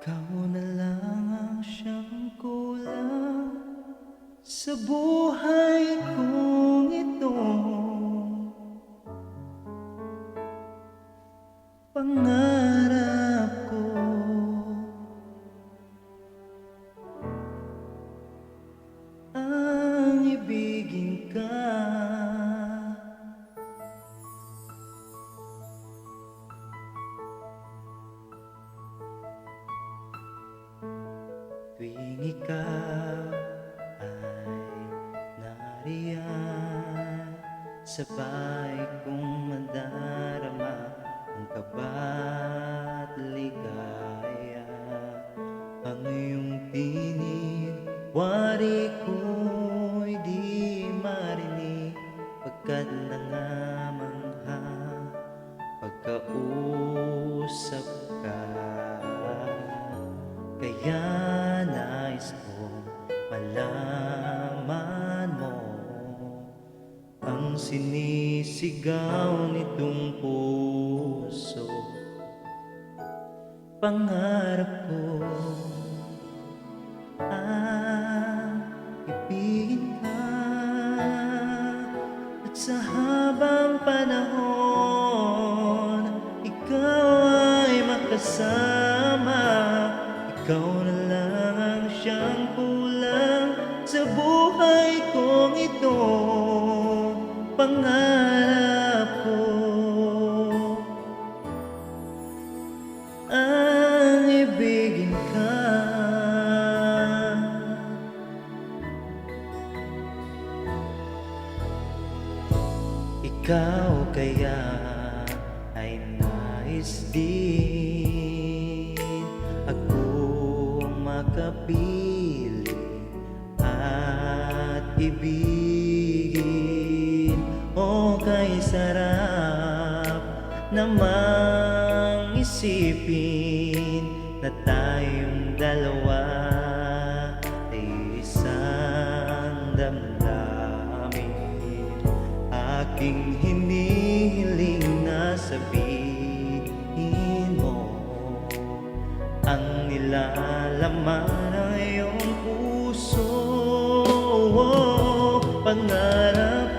Ikaw na lang ang siyang kulang sa buhay kong ito. Pangarap ko ang ibigin ka. Tuwing ikaw ay nariyan, sabay kong madarama ang kaba at ligaya. Ang iyong tinig, wari ko'y di marinig, pagkat nangamangha pagkausap ka. Kaya nais kong malaman mo ang sinisigaw nitong puso. Pangarap ko ang ibigin ka, at sa habang panahon ikaw ay makasama. Ikaw na lang ang siyang kulang sa buhay kong ito. Pangarap ko ang ibigin ka. Ikaw kaya ay nais din akong makapili at ibigin. O kay sarap namang isipin na tayong dalawa ay isang damdamin. Aking hinihiling na sabihin mo ang nilalaman ng iyong puso. Pangarap